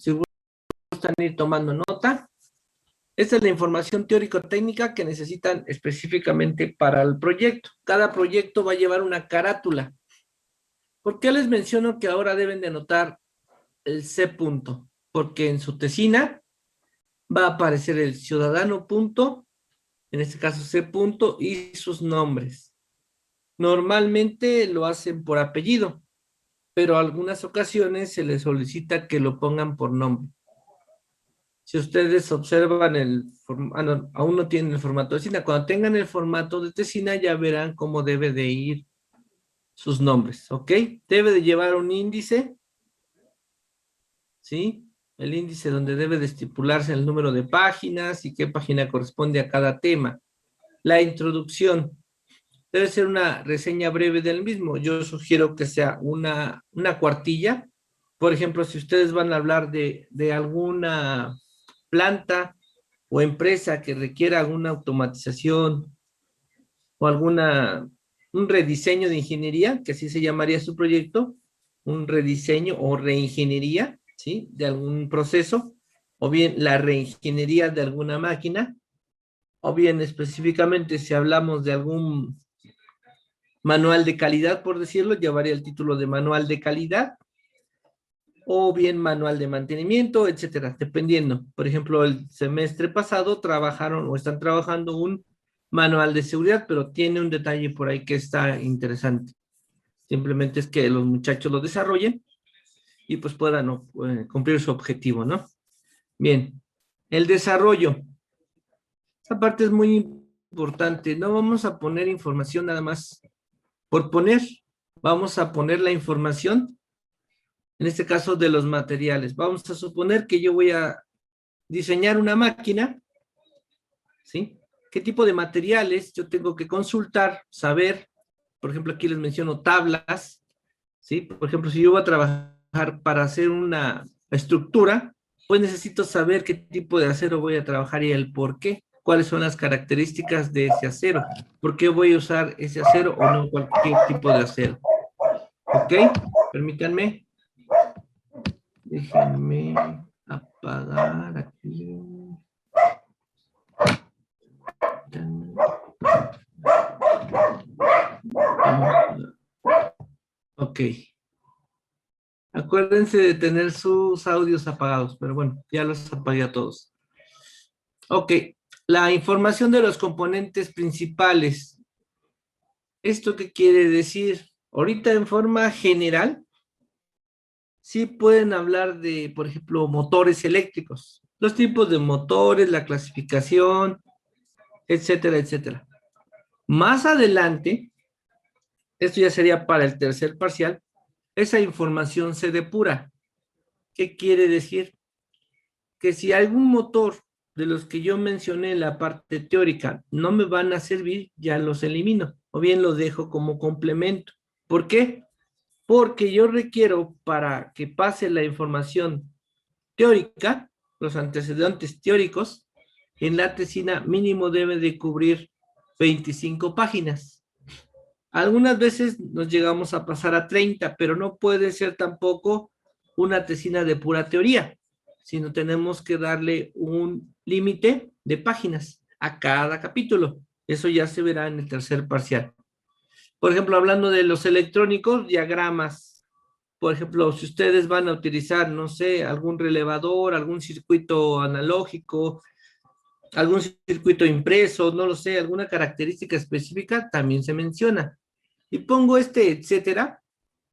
Si gustan ir tomando nota. Esta es la información teórico-técnica que necesitan específicamente para el proyecto. Cada proyecto va a llevar una carátula. ¿Por qué les menciono que ahora deben de anotar el C punto? Porque en su tesina va a aparecer el ciudadano punto, en este caso C punto, y sus nombres. Normalmente lo hacen por apellido, pero algunas ocasiones se les solicita que lo pongan por nombre. Si ustedes observan aún no tienen el formato de tesina. Cuando tengan el formato de tesina ya verán cómo debe de ir sus nombres, ¿ok? Debe de llevar un índice, ¿sí? El índice donde debe de estipularse el número de páginas y qué página corresponde a cada tema. La introducción debe ser una reseña breve del mismo. Yo sugiero que sea una cuartilla. Por ejemplo, si ustedes van a hablar de alguna planta o empresa que requiera alguna automatización o un rediseño de ingeniería, que así se llamaría su proyecto, un rediseño o reingeniería, ¿sí? De algún proceso, o bien la reingeniería de alguna máquina, o bien específicamente si hablamos de algún manual de calidad, por decirlo, llevaría el título de manual de calidad, o bien manual de mantenimiento, etcétera, dependiendo. Por ejemplo, el semestre pasado trabajaron o están trabajando un manual de seguridad, pero tiene un detalle por ahí que está interesante. Simplemente es que los muchachos lo desarrollen y pues puedan cumplir su objetivo, ¿no? Bien, el desarrollo. Esa parte es muy importante. No vamos a poner información nada más por poner. Vamos a poner la información, en este caso de los materiales. Vamos a suponer que yo voy a diseñar una máquina, ¿sí? ¿Qué tipo de materiales yo tengo que consultar, saber? Por ejemplo, aquí les menciono tablas, ¿sí? Por ejemplo, si yo voy a trabajar para hacer una estructura, pues necesito saber qué tipo de acero voy a trabajar y el por qué. ¿Cuáles son las características de ese acero? ¿Por qué voy a usar ese acero o no cualquier tipo de acero? ¿Ok? Permítanme. Déjenme apagar aquí. Ok. Acuérdense de tener sus audios apagados, pero bueno, ya los apagué a todos. Ok. La información de los componentes principales. ¿Esto qué quiere decir? Ahorita en forma general, sí pueden hablar de, por ejemplo, motores eléctricos, los tipos de motores, la clasificación, etcétera, etcétera. Más adelante, esto ya sería para el tercer parcial, esa información se depura. ¿Qué quiere decir? Que si algún motor de los que yo mencioné en la parte teórica no me van a servir, ya los elimino o bien los dejo como complemento. ¿Por qué? Porque yo requiero para que pase la información teórica, los antecedentes teóricos, en la tesina mínimo debe de cubrir 25 páginas. Algunas veces nos llegamos a pasar a 30, pero no puede ser tampoco una tesina de pura teoría, sino tenemos que darle un límite de páginas a cada capítulo. Eso ya se verá en el tercer parcial. Por ejemplo, hablando de los electrónicos, diagramas. Por ejemplo, si ustedes van a utilizar, no sé, algún relevador, algún circuito analógico, algún circuito impreso, no lo sé, alguna característica específica, también se menciona. Y pongo etcétera,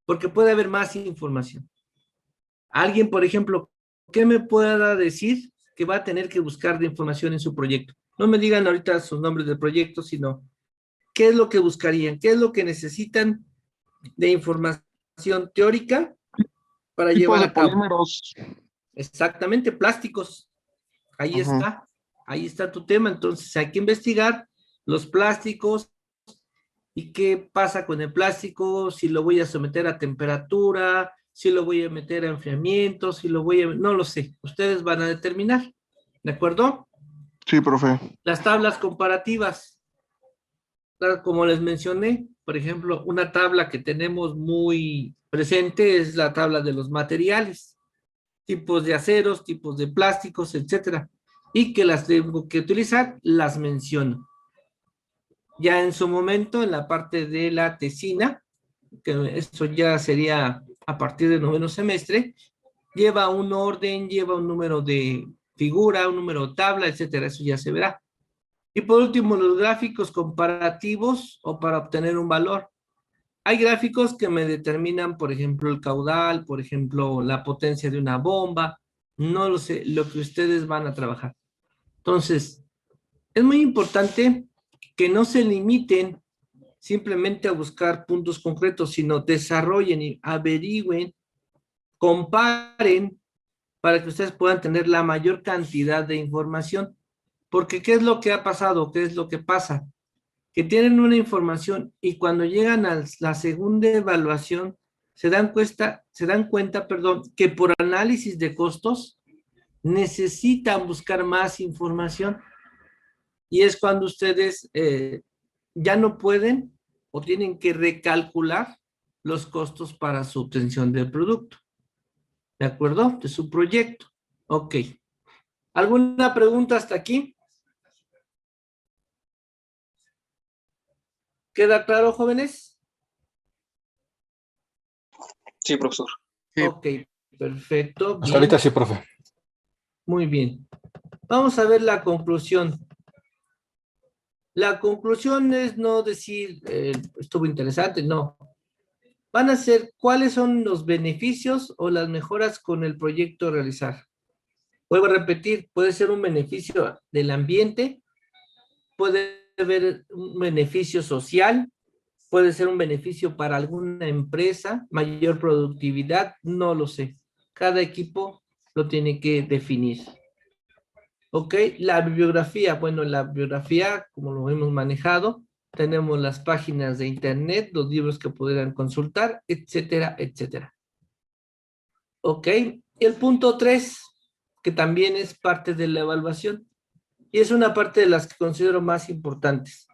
porque puede haber más información. Alguien, por ejemplo, ¿qué me pueda decir que va a tener que buscar de información en su proyecto? No me digan ahorita sus nombres de proyecto, sino ¿qué es lo que buscarían? ¿Qué es lo que necesitan de información teórica para Tipos llevar de a cabo? polímeros. Exactamente, plásticos. Ahí Ujú. está. Ahí está tu tema. Entonces hay que investigar los plásticos y qué pasa con el plástico, si lo voy a someter a temperatura, si lo voy a meter a enfriamiento, si lo voy a... No lo sé. Ustedes van a determinar. ¿De acuerdo? Sí, profe. Las tablas comparativas. Como les mencioné, por ejemplo, una tabla que tenemos muy presente es la tabla de los materiales. tipos de aceros, tipos de plásticos, etcétera. Y que las tengo que utilizar, las menciono. Ya en su momento, en la parte de la tesina, que esto ya sería a partir del noveno semestre, lleva un orden, lleva un número de figura, un número de tabla, etcétera. Eso ya se verá. Y por último, los gráficos comparativos o para obtener un valor. Hay gráficos que me determinan, por ejemplo, el caudal, por ejemplo, la potencia de una bomba. No lo sé, lo que ustedes van a trabajar. Entonces, es muy importante que no se limiten simplemente a buscar puntos concretos, sino desarrollen y averigüen, comparen para que ustedes puedan tener la mayor cantidad de información. Porque ¿qué es lo que ha pasado? ¿Qué es lo que pasa? Que tienen una información y cuando llegan a la segunda evaluación se dan cuenta, perdón, que por análisis de costos necesitan buscar más información y es cuando ustedes ya no pueden o tienen que recalcular los costos para su obtención del producto. ¿De acuerdo? De su proyecto. Ok. ¿Alguna pregunta hasta aquí? ¿Queda claro, jóvenes? Sí, profesor. Sí. Ok, perfecto. Hasta ahorita sí, profe. Muy bien. Vamos a ver la conclusión. La conclusión es no decir, estuvo interesante, no. Van a ser cuáles son los beneficios o las mejoras con el proyecto a realizar. Vuelvo a repetir, puede ser un beneficio del ambiente, puede haber un beneficio social, puede ser un beneficio para alguna empresa, mayor productividad, no lo sé. Cada equipo lo tiene que definir. Ok, la bibliografía, bueno, la bibliografía, como lo hemos manejado, tenemos las páginas de internet, los libros que podrán consultar, etcétera, etcétera. Ok, y el punto 3, que también es parte de la evaluación, y es una parte de las que considero más importantes.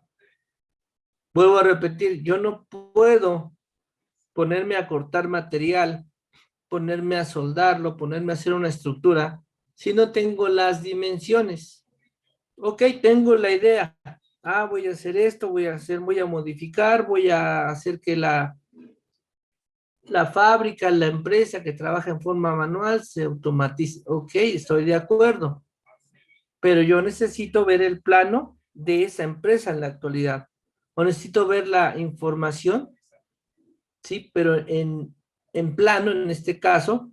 Vuelvo a repetir, yo no puedo ponerme a cortar material, ponerme a soldarlo, ponerme a hacer una estructura, si no tengo las dimensiones. Ok, tengo la idea. Voy a hacer esto, voy a modificar, voy a hacer que la fábrica, la empresa que trabaja en forma manual se automatice. Ok, estoy de acuerdo. Pero yo necesito ver el plano de esa empresa en la actualidad. O necesito ver la información, sí, pero en plano, en este caso,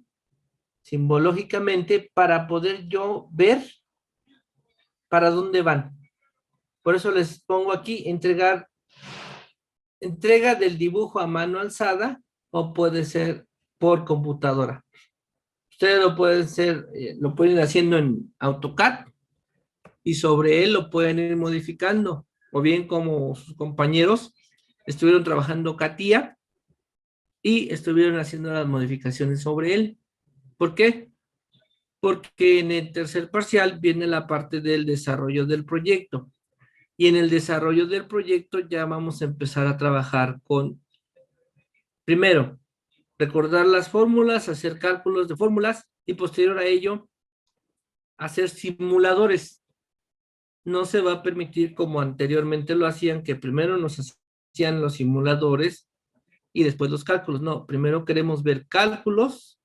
simbológicamente, para poder yo ver para dónde van. Por eso les pongo aquí, entrega del dibujo a mano alzada o puede ser por computadora. Ustedes lo pueden ir haciendo en AutoCAD y sobre él lo pueden ir modificando. O bien como sus compañeros estuvieron trabajando CATIA y estuvieron haciendo las modificaciones sobre él. ¿Por qué? Porque en el tercer parcial viene la parte del desarrollo del proyecto. Y en el desarrollo del proyecto ya vamos a empezar a trabajar con, primero, recordar las fórmulas, hacer cálculos de fórmulas y posterior a ello, hacer simuladores. No se va a permitir como anteriormente lo hacían, que primero nos hacían los simuladores y después los cálculos. No, primero queremos ver cálculos,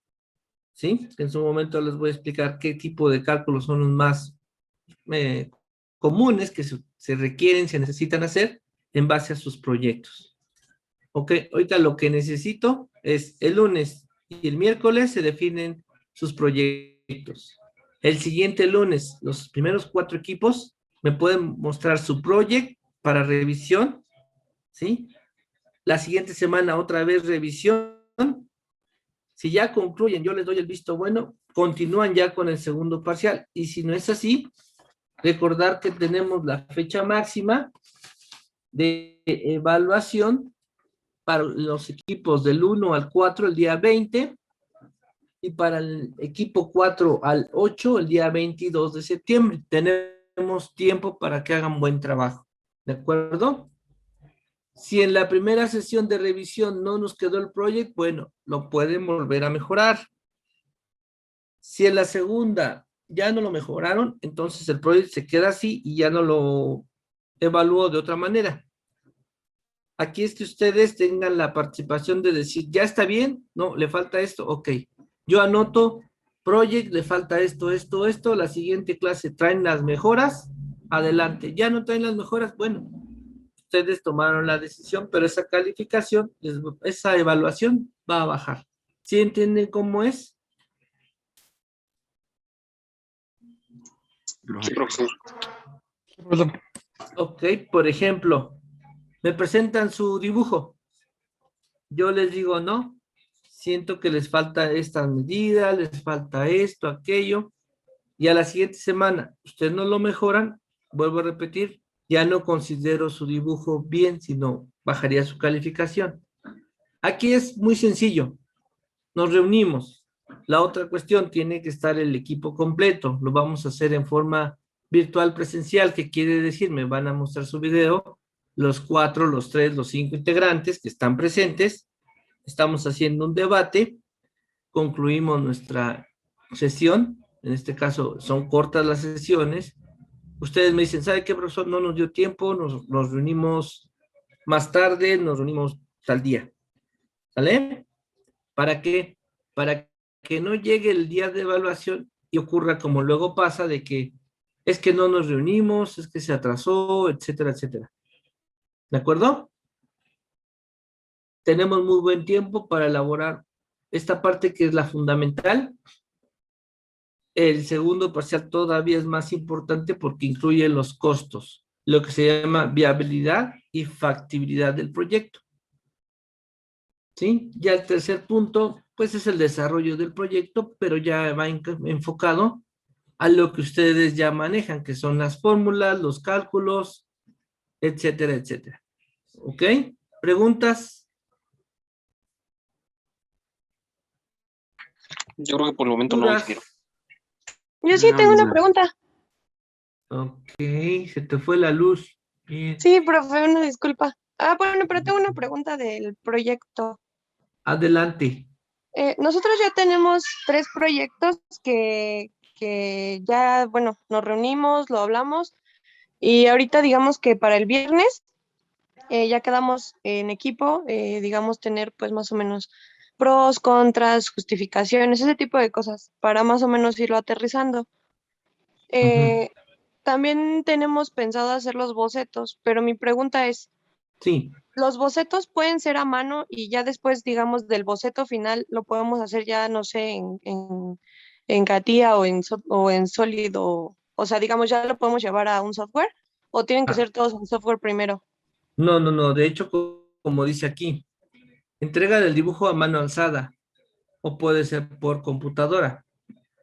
¿sí? En su momento les voy a explicar qué tipo de cálculos son los más comunes que se requieren, se necesitan hacer en base a sus proyectos. Ok, ahorita lo que necesito es el lunes y el miércoles se definen sus proyectos. El siguiente lunes, los primeros 4 equipos me pueden mostrar su proyecto para revisión, ¿sí? La siguiente semana otra vez revisión. Si ya concluyen, yo les doy el visto bueno, continúan ya con el segundo parcial. Y si no es así, recordar que tenemos la fecha máxima de evaluación para los equipos del 1 al 4 el día 20 y para el equipo 4 al 8 el día 22 de septiembre. Tenemos tiempo para que hagan buen trabajo. ¿De acuerdo? Si en la primera sesión de revisión no nos quedó el proyecto, bueno, lo pueden volver a mejorar. Si en la segunda ya no lo mejoraron, entonces el proyecto se queda así y ya no lo evalúo de otra manera. Aquí es que ustedes tengan la participación de decir, ya está bien, no, le falta esto, ok. Yo anoto, project, le falta esto, esto, esto, la siguiente clase traen las mejoras, adelante. Ya no traen las mejoras, bueno, ustedes tomaron la decisión, pero esa calificación, esa evaluación va a bajar. ¿Sí entienden cómo es? Sí, profesor. Ok, por ejemplo, me presentan su dibujo. Yo les digo, no, siento que les falta esta medida, les falta esto, aquello, y a la siguiente semana ustedes no lo mejoran, vuelvo a repetir, ya no considero su dibujo bien, sino bajaría su calificación. Aquí es muy sencillo, nos reunimos. La otra cuestión, tiene que estar el equipo completo, lo vamos a hacer en forma virtual presencial, que quiere decir, me van a mostrar su video, los 4, los 3, los 5 integrantes que están presentes, estamos haciendo un debate, concluimos nuestra sesión, en este caso son cortas las sesiones, ustedes me dicen, ¿sabe qué, profesor? No nos dio tiempo, nos reunimos más tarde, nos reunimos tal día, ¿sale? ¿Para qué? Para que no llegue el día de evaluación y ocurra como luego pasa de que es que no nos reunimos, es que se atrasó, etcétera, etcétera. ¿De acuerdo? Tenemos muy buen tiempo para elaborar esta parte que es la fundamental. El segundo parcial todavía es más importante porque incluye los costos, lo que se llama viabilidad y factibilidad del proyecto. ¿Sí? Ya el tercer punto, pues es el desarrollo del proyecto, pero ya va enfocado a lo que ustedes ya manejan, que son las fórmulas, los cálculos, etcétera, etcétera. ¿Ok? ¿Preguntas? Yo creo que por el momento no, ingeniero. ¿Dudas? Yo sí tengo una pregunta. Ok, se te fue la luz. Bien. Sí, profe, una disculpa. Bueno, pero tengo una pregunta del proyecto. Adelante. Nosotros ya tenemos 3 proyectos que ya, bueno, nos reunimos, lo hablamos y ahorita digamos que para el viernes ya quedamos en equipo, digamos tener pues más o menos pros, contras, justificaciones, ese tipo de cosas para más o menos irlo aterrizando. Ujú. También tenemos pensado hacer los bocetos, pero mi pregunta es, Sí. ¿los bocetos pueden ser a mano y ya después, digamos, del boceto final lo podemos hacer ya, no sé, en CATIA o en Solid o sea, digamos, ya lo podemos llevar a un software o tienen que Ah, ser todos en software primero? no, no, no. De hecho, como dice aquí, entrega del dibujo a mano alzada o puede ser por computadora.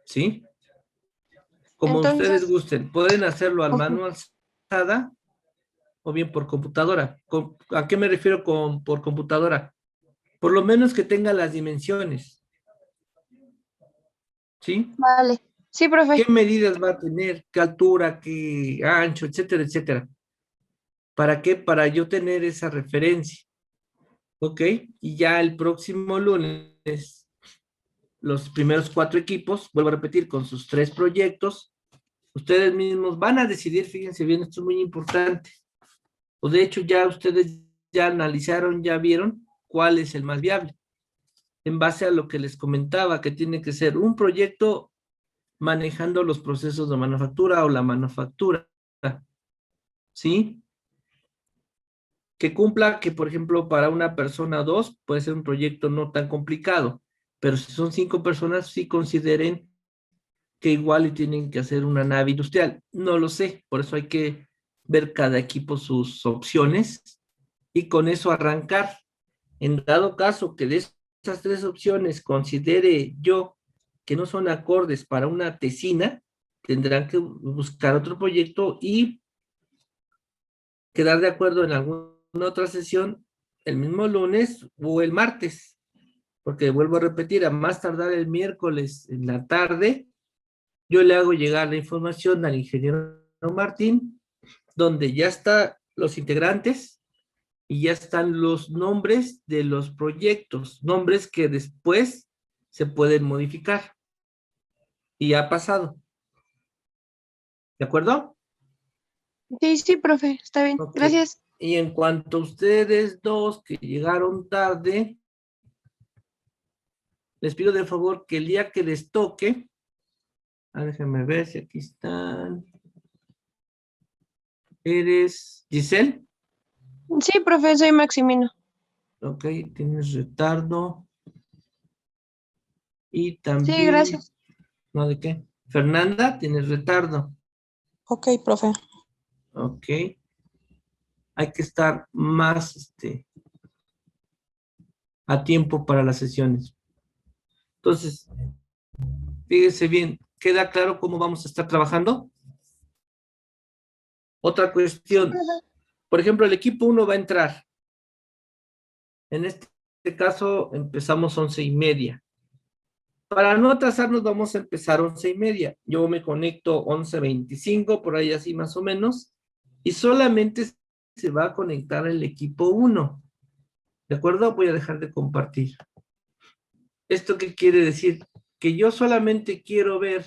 ¿Sí? Como ustedes Entonces, gusten. Pueden hacerlo a ujú, mano alzada o bien por computadora. ¿A qué me refiero con por computadora? Por lo menos que tenga las dimensiones. ¿Sí? vale. Sí, ¿Qué profe. medidas va a tener? ¿Qué altura? ¿Qué ancho? Etcétera, etcétera. ¿Para qué? Para yo tener esa referencia. ¿Ok? Y ya el próximo lunes, los primeros 4 equipos, vuelvo a repetir, con sus 3 proyectos, ustedes mismos van a decidir, fíjense bien, esto es muy importante. O de hecho ya ustedes ya analizaron, ya vieron cuál es el más viable. En base a lo que les comentaba, que tiene que ser un proyecto manejando los procesos de manufactura o la manufactura, ¿sí? Que cumpla que, por ejemplo, para una persona o dos puede ser un proyecto no tan complicado, pero si son 5 personas, sí consideren que igual y tienen que hacer una nave industrial. No lo sé, por eso hay que ver cada equipo sus opciones y con eso arrancar. En dado caso que de esas 3 opciones considere yo que no son acordes para una tesina, tendrán que buscar otro proyecto y quedar de acuerdo en alguna otra sesión el mismo lunes o el martes, porque vuelvo a repetir, a más tardar el miércoles en la tarde, yo le hago llegar la información al ingeniero Martín, donde ya están los integrantes y ya están los nombres de los proyectos, nombres que después se pueden modificar. y ya ha pasado. ¿De acuerdo? Sí, sí, profe, está bien. Ok. Gracias. Y en cuanto a ustedes dos que llegaron tarde, les pido de favor que el día que les toque, déjenme ver si aquí están. ¿Eres Giselle? Sí, profe, soy Maximino. Ok, tienes retardo. Y Sí, también, gracias. ¿no de qué? Fernanda, tienes retardo. Ok, profe. Ok. Hay que estar más a tiempo para las sesiones. Entonces, fíjese bien, ¿queda claro cómo vamos a estar trabajando? Otra Sí, cuestión, profe. por ejemplo, el equipo 1 va a entrar. En este caso empezamos 11:30. Para no atrasarnos vamos a empezar 11:30. Yo me conecto 11:25, por ahí así más o menos, y solamente se va a conectar el equipo 1. ¿De acuerdo? Voy a dejar de compartir. ¿Esto qué quiere decir? Que yo solamente quiero ver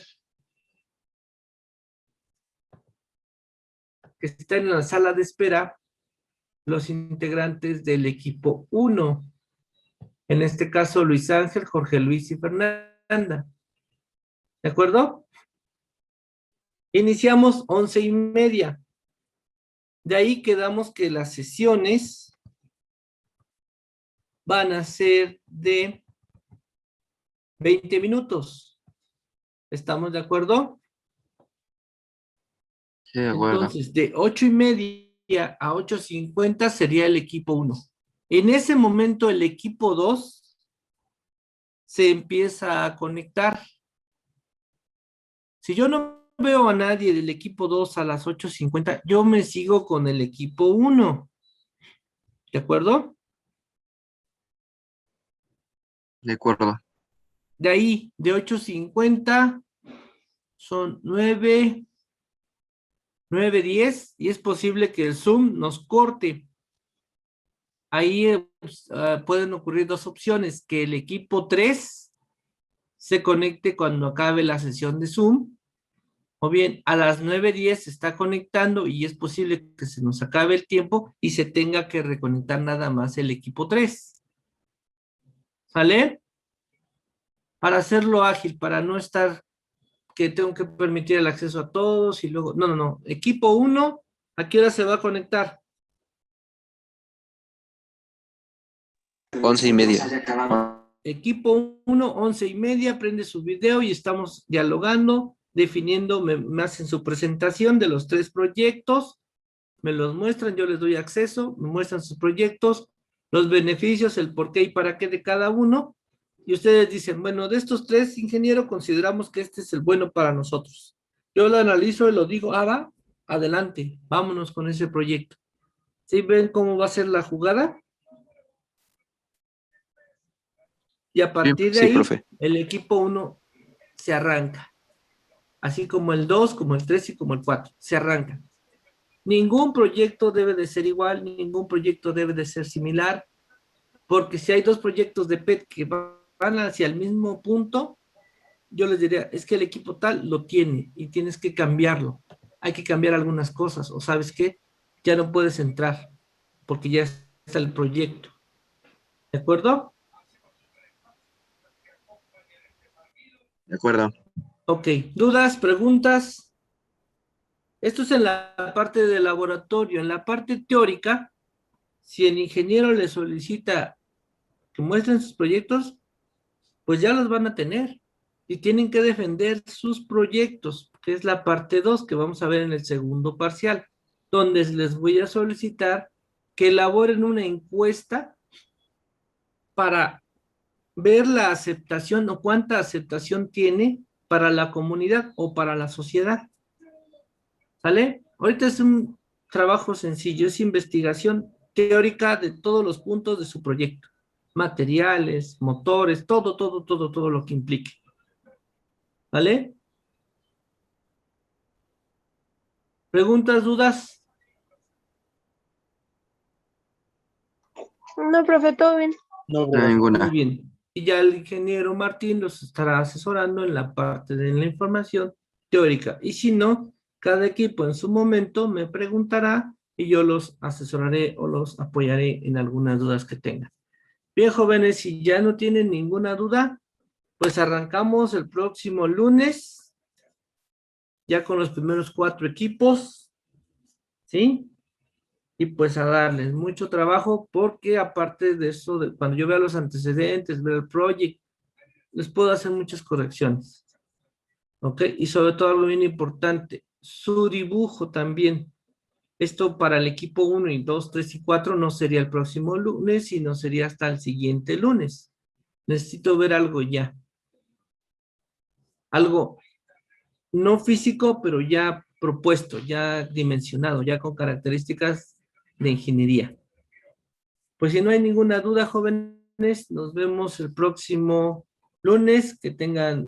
que están en la sala de espera los integrantes del equipo 1. En este caso, Luis Ángel, Jorge Luis y Fernanda. ¿De acuerdo? Iniciamos 11:30. De ahí quedamos que las sesiones van a ser de 20 minutos. ¿Estamos de acuerdo? Sí, de acuerdo. Entonces, de 8:30 a 8:50 sería el equipo 1. En ese momento, el equipo 2 se empieza a conectar. Si yo no veo a nadie del equipo 2 a las 8:50, yo me sigo con el equipo 1. ¿De acuerdo? De acuerdo. De ahí, de 8:50 son 9:10, y es posible que el Zoom nos corte. Ahí pueden ocurrir dos opciones: que el equipo 3 se conecte cuando acabe la sesión de Zoom, o bien a las 9:10 se está conectando y es posible que se nos acabe el tiempo y se tenga que reconectar nada más el equipo 3. ¿Sale? Para hacerlo ágil, para no estar que tengo que permitir el acceso a todos y luego, no, no, no. Equipo 1, ¿a qué hora se va a conectar? 11:30. Equipo 1, 11:30, prende su video y estamos dialogando, definiendo, me hacen su presentación de los 3 proyectos, me los muestran, yo les doy acceso, me muestran sus proyectos, los beneficios, el por qué y para qué de cada uno, y ustedes dicen, bueno, de estos 3, ingeniero, consideramos que este es el bueno para nosotros. Yo lo analizo y lo digo, va, adelante, vámonos con ese proyecto. ¿Sí ven cómo va a ser la jugada? Y a partir de Sí, ahí, profe. el equipo 1 se arranca. Así como el 2, como el 3 y como el 4, se arrancan. Ningún proyecto debe de ser igual, ningún proyecto debe de ser similar, porque si hay 2 proyectos de PET que van hacia el mismo punto, yo les diría, es que el equipo tal lo tiene y tienes que cambiarlo. Hay que cambiar algunas cosas, o sabes qué, ya no puedes entrar, porque ya está el proyecto. ¿De acuerdo? De acuerdo. Ok, ¿dudas, preguntas? Esto es en la parte de laboratorio. En la parte teórica, si el ingeniero le solicita que muestren sus proyectos, pues ya los van a tener. Y tienen que defender sus proyectos, que es la parte 2 que vamos a ver en el segundo parcial, donde les voy a solicitar que elaboren una encuesta para ver la aceptación o cuánta aceptación tiene para la comunidad o para la sociedad. ¿Sale? Ahorita es un trabajo sencillo, es investigación teórica de todos los puntos de su proyecto. Materiales, motores, todo lo que implique. ¿Vale? ¿Preguntas, dudas? No, profe, todo bien. No, Muy ninguna. bien. y ya el ingeniero Martín los estará asesorando en la parte de la información teórica. Y si no, cada equipo en su momento me preguntará y yo los asesoraré o los apoyaré en algunas dudas que tengan. Bien, jóvenes, si ya no tienen ninguna duda, pues arrancamos el próximo lunes, ya con los primeros 4 equipos, ¿sí? Y pues a darles mucho trabajo, porque aparte de eso, cuando yo vea los antecedentes, veo el proyecto, les puedo hacer muchas correcciones, ¿ok? Y sobre todo algo bien importante, su dibujo también. Esto para el equipo 1 y 2, 3 y 4 no sería el próximo lunes, sino sería hasta el siguiente lunes. Necesito ver algo ya. Algo no físico, pero ya propuesto, ya dimensionado, ya con características de ingeniería. Pues si no hay ninguna duda, jóvenes, nos vemos el próximo lunes. Que tengan